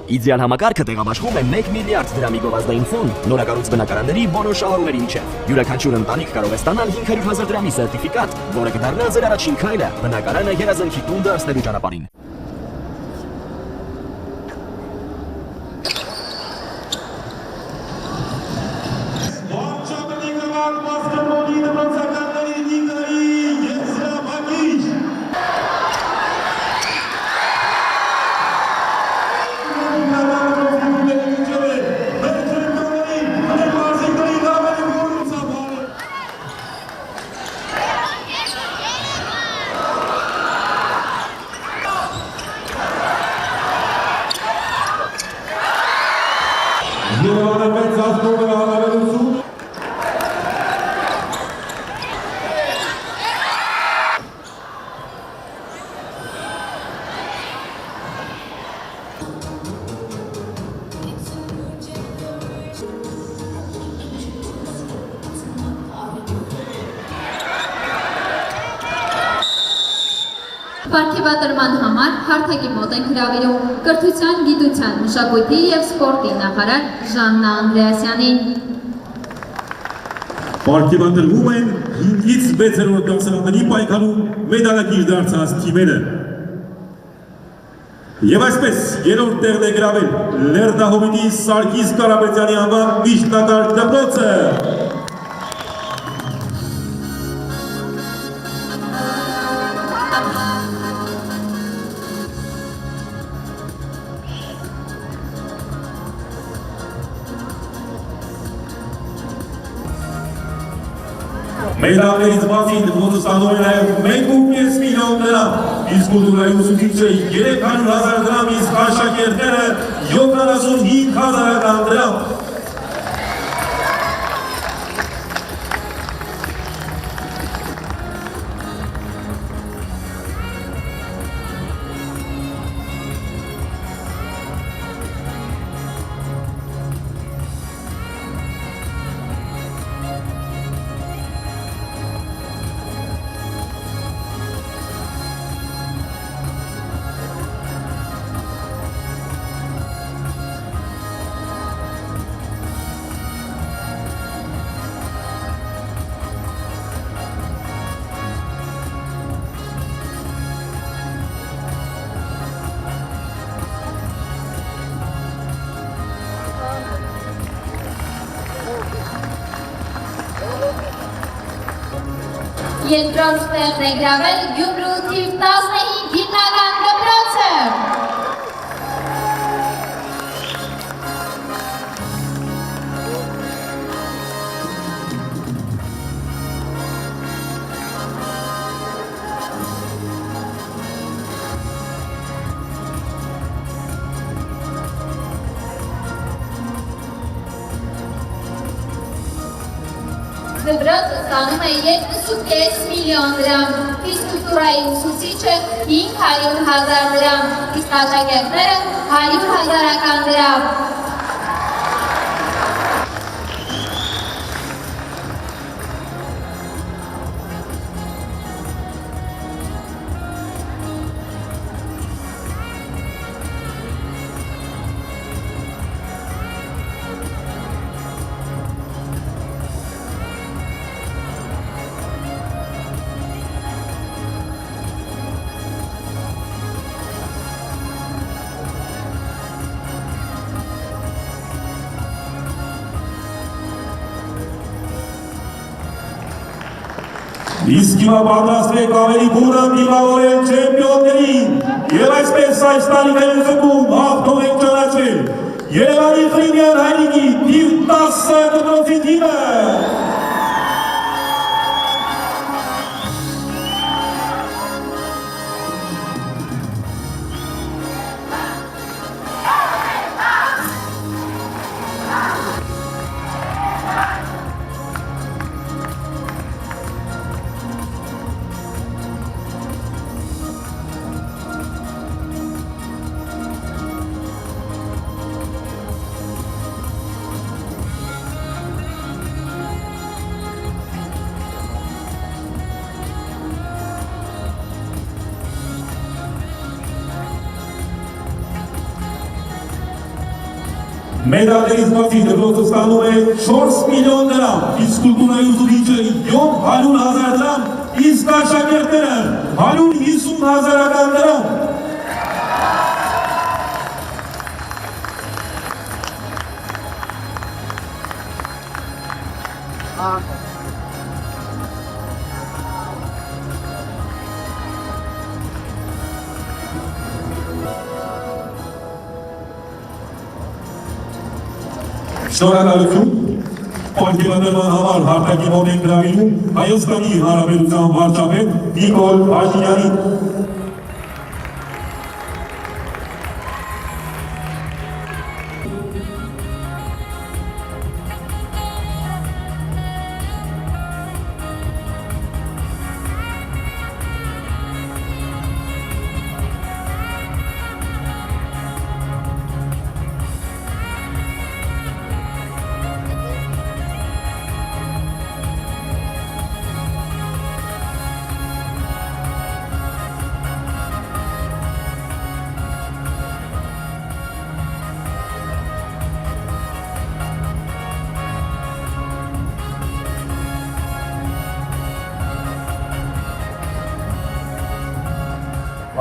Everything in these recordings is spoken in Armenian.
Իդեալ համակարգը տեղաբաշխում է 1 միլիարդ դրամի գովազդային ֆոնդ նորակառույց բնակարանների բոլոր շահառուների միջև։ Յուրաքանչյուր ընտանիք կարող է ստանալ 500,000 դրամի սերտիֆիկատ, որը կդառնա ձեր առաջին քայլը բնակարանը երազանքի տուն դարձնելու ճանապարհին։ Պարգևատրման համար հարթակի մոտ են հրավիրում կրթության, գիտության, մշակույթի և սպորտի նախարար Ժաննա Անդրեասյանին։ Պարգևատրվում են 5-ից 6-րդ դասարանների պայքարում մեդալակիր դարձած թիմերը։ Եվ այսպես երրորդ տեղն է գրավել Լերդահովիտի Սարգիս Կարապետյանի անվան միջնակարգ դպրոցը։ Մեդալներից բացի դպրոցը ստանում է նաև 1.5 միլիոն դրամ, իսկ կուլտուրայի ուսուցիչը 300,000 դրամ, իսկ աշակերտները 75,000 դրամ։ Երկրորդ տեղն է գրավել Գյումրու թիվ 15 հիմնական դպրոցը։ Դպրոցը ստանում է 2.5 միլիոն դրամ, իսկ կուլտուրայի ուսուցիչը 500,000 դրամ, իսկ աշակերտները 100,000 դրամ։ Իսկ հիմա պատրաստվեք ավելի բուրը դիմավորել չեմպիոններին և այսպես այս տարիքային զգում հաղթող եք ճանաչել Երևանի Ֆրիմիան հայրիկի թիվ 10 դպրոցի թիմը։ Մեդալներից բացի դպրոցը ստանում է 4 միլիոն դրամ, իսկ կուլտուրայի ուսուցիչը 700,000 դրամ, իսկ աշակերտները 150,000 դրամ։ Շնորհակալություն պատվիրատվման համար հարթակի մոտ ենք հրավիրում Հայաստանի Հանրապետության վարչապետ Նիկոլ Փաշինյանին։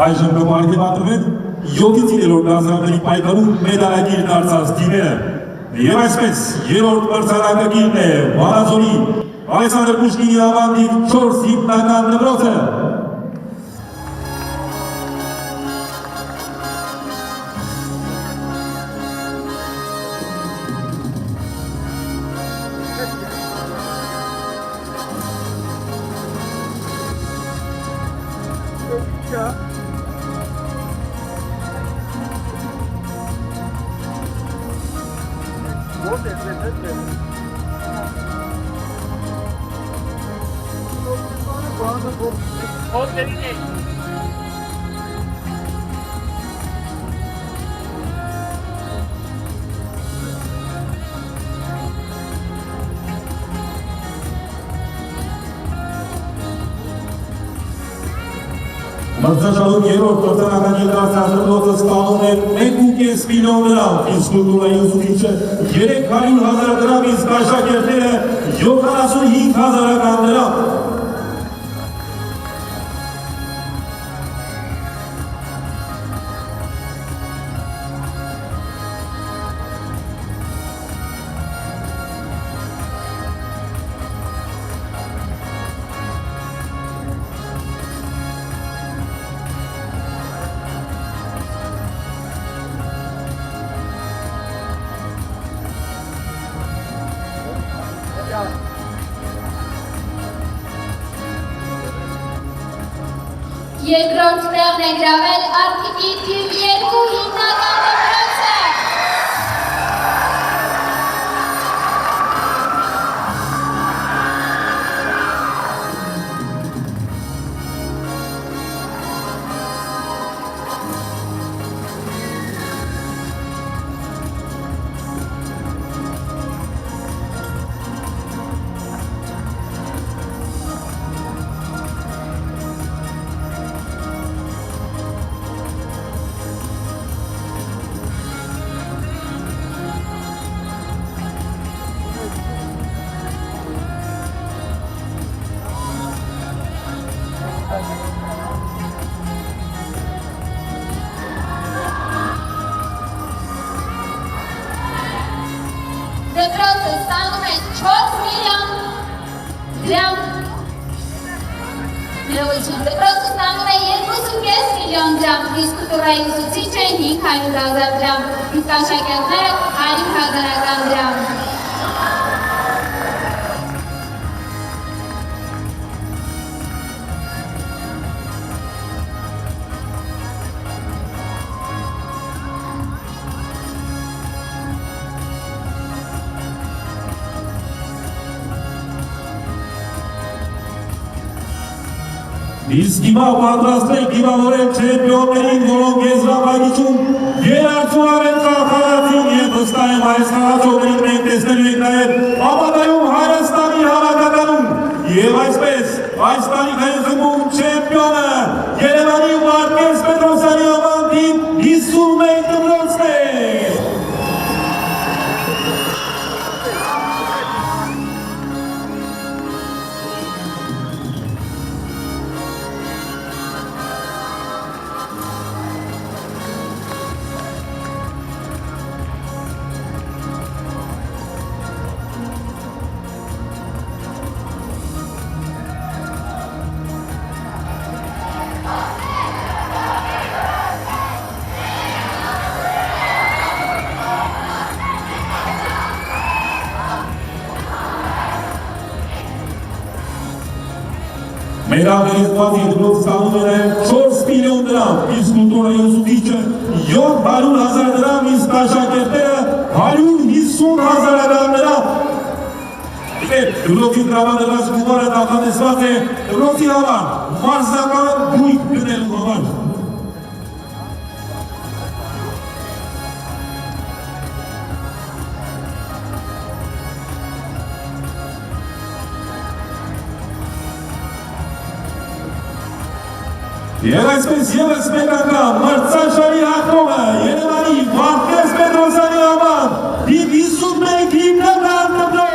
Այժմ կմարգևատրվեն 7-ից 3-րդ դասարանների պայքարում մեդալակիր դարձած թիմերը։ Եվ այսպես երրորդ մրցանակակիրն է Վանաձորի Ալեքսանդր Պուշկինի ավանդի 4 հիմնական դպրոցը։ Մրցաշարում երրորդ մրցանակակիր դարձած դպրոցը ստանում է 1.5 միլիոն դրամ, իսկ կուլտուրայի ուսուցիչը 300,000 դրամ, իսկ աշակերտները 75,000 դրամ։ Երկրորդ տեղն է գրավել Արթիկի թիվ 2 հիմնական դպրոցը։ Դպրոցը ստանում է 4 միլիոն դրամ։ Դպրոցը ստանում է 2.5 միլիոն դրամ, իսկ կուլտուրայի ուսուցիչը 500,000 դրամ, իսկ աշակերտները 100,000 դրամ։ Իսկ հիմա պատրաստ ենք դիմավորել չեմպիոններին, որոնք եզրափակիչում երարցուհար են խաղացին և վստահ եմ այս խաղացողներին մենք տեսնելու ենք նաև ապագայում Հայաստանի հավաքականում և այսպես այս տարիքային խմբում չեմպիոնը Երևանի Վարդգես Պետրոսյանի ավանդի 51 դպրոցն է։ Մերավերեցված երկրորդ ստանում է 4 միլիոն դրամ, իսկ կուլտուրայի ուսուցիչը 700,000 դրամ, իսկ աշակերտները 150,000 դրամ։ Դրոցի տրավանդրած գումարը նախատեսված է դրոցի համար, մարզական գույք գնելու համար։ Եվ այսպես ևս մեկ անգամ մրցաշարի հաղթողը Երևանի Վարդգես Պետրոսյանի համար դիվ 51 հիմնական դպրոց։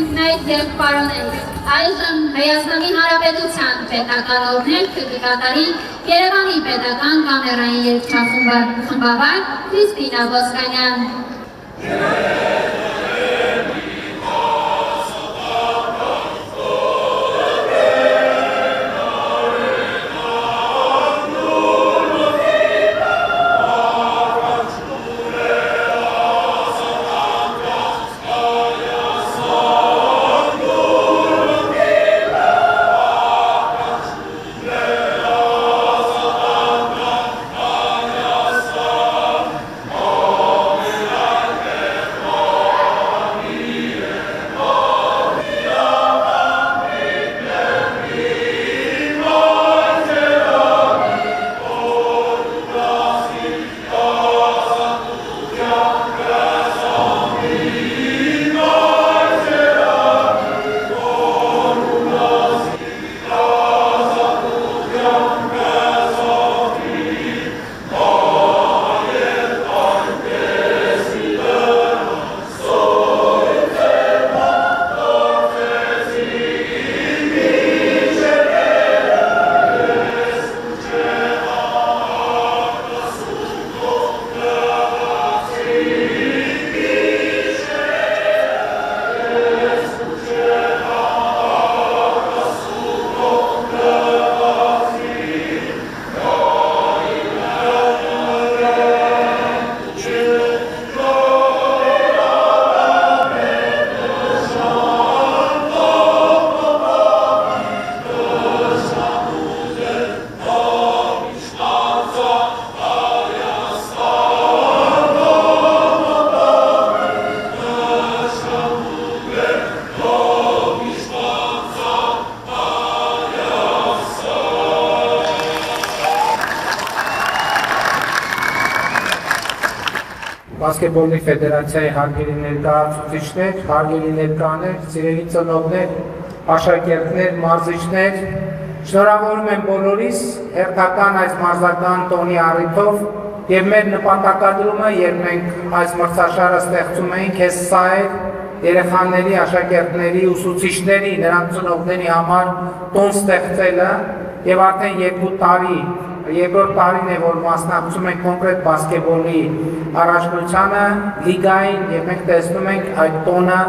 Ինքնայդ և պարոներ, այժմ Հայաստանի Հանրապետության պետական օրհներգը կկատարի Երևանի պետական կամերային երգչախմբի խմբավար Քրիստինա Ոսկանյան։ Բասկետբոլի ֆեդերացիայի հարգելի ներկայացուցիչներ, հարգելի ներկաներ, սիրելի ծնողներ, աշակերտներ, մարզիչներ, շնորհավորում եմ բոլորիս հերթական այս մարզական տոնի առիթով եւ մեր նպատակադրումը, երբ մենք այս մրցաշարը ստեղծում էինք, հենց սա էր երեխաների, աշակերտների, ուսուցիչների, նրանց ծնողների համար տոն ստեղծելը եւ արդեն 2 տարի երկրորդ տարին է, որ մասնակցում ենք կոնկրետ բասկետբոլի առաջնությանը, լիգային եւ մենք տեսնում ենք այդ տոնը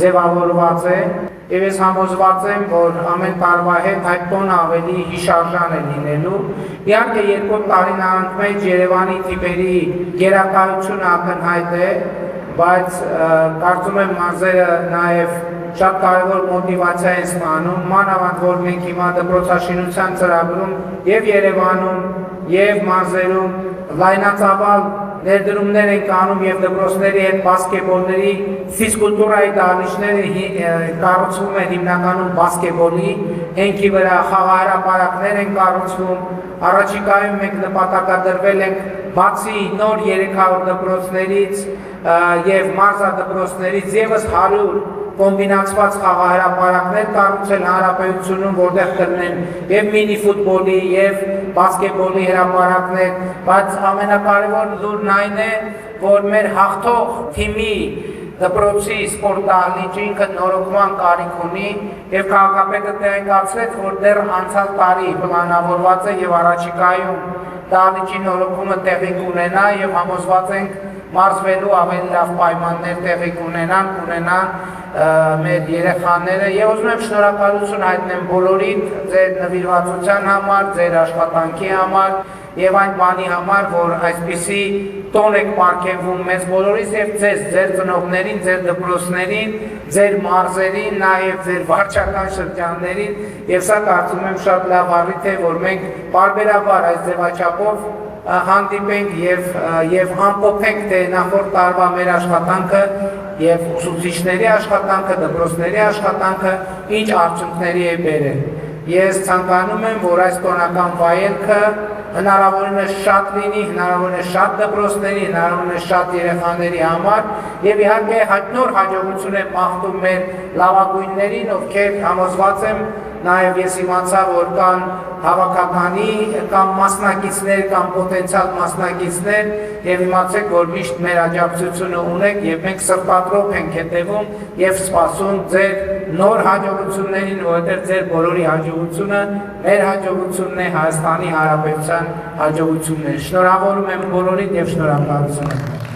ձևավորված է եւ ես համոզված եմ, որ ամեն տարվա հետ այդ տոնը ավելի հիշարժան է լինելու։ Իհարկե երկրորդ տարին անց Երևանի թիմերի գերակայությունը ակնհայտ է, բայց կարծում եմ մարզերը նաեւ շատ կարևոր մոտիվացիա են ստանում, մանավանդ որ մենք հիմա դպրոցաշինության ծրագրում եւ Երևանում եւ մարզերում լայնածավալ ներդրումներ ենք անում եւ դպրոցների հետ բասկետբոլների ֆիզկուլտուրայի դահլիճները կառուցվում են հիմնականում բասկետբոլի հենքի վրա, խաղահրապարակներ են կառուցվում, առաջիկայում մենք նպատակադրվել ենք բացի նոր 300 դպրոցներից եւ մարզադպրոցներից եւս 100 կոմբինացված խաղահրապարակներ կառուցել հանրապետությունում, որտեղ կլինեն եւ մինի ֆուտբոլի եւ բասկետբոլի հրապարակներ, բայց ամենակարևոր լուրն այն է, որ մեր հաղթող թիմի դպրոցի սպորտ դահլիճը ինքը նորոգման կարիք ունի եւ քաղաքապետը տեղեկացրեց, որ դեռ անցյալ տարի պլանավորված է եւ առաջիկայում դահլիճի նորոգումը տեղի կունենա եւ համոզված ենք մարզվելու ավելի լավ պայմաններ տեղի կունենան մեր երեխաները եւ ուզում եմ շնորհակալություն հայտնեմ բոլորին ձեր նվիրվածության համար, ձեր աշխատանքի համար եւ այն բանի համար, որ այսպիսի տոն եք պարգևում մեզ բոլորիս եւ ձեր ծնողներին, ձեր դպրոցներին, ձեր մարզերին, նաեւ ձեր վարչական շրջաններին եւ սա կարծում եմ շատ լավ առիթ է, որ մենք բարբերաբար այս ձևաչափով հանդիպենք եւ ամփոփենք թե նախորդ տարվա մեր աշխատանքը եւ ուսուցիչների աշխատանքը, դպրոցների աշխատանքը ինչ արդյունքների է բերել։ Ես ցանկանում եմ, որ այս տոնական վայելքը հնարավորինս շատ լինի, հնարավորինս շատ դպրոցների, հնարավորինս շատ երեխաների համար եւ իհարկե նոր հաջողություն եմ մաղթում մեր լավագույններին, ովքեր համոզված եմ նաև ես իմացա, որ կան հավաքականի կամ մասնակիցներ կամ պոտենցիալ մասնակիցներ եւ իմացեք, որ միշտ մեր աջակցությունը ունեք եւ մենք սրտադրով ենք հետևում եւ սպասում ձեր նոր հաջողություններին, որովհետեւ ձեր բոլորի հաջողությունը մեր հաջողությունն է, Հայաստանի Հանրապետության հաջողությունն է։ Շնորհավորում եմ բոլորին եւ շնորհակալություն։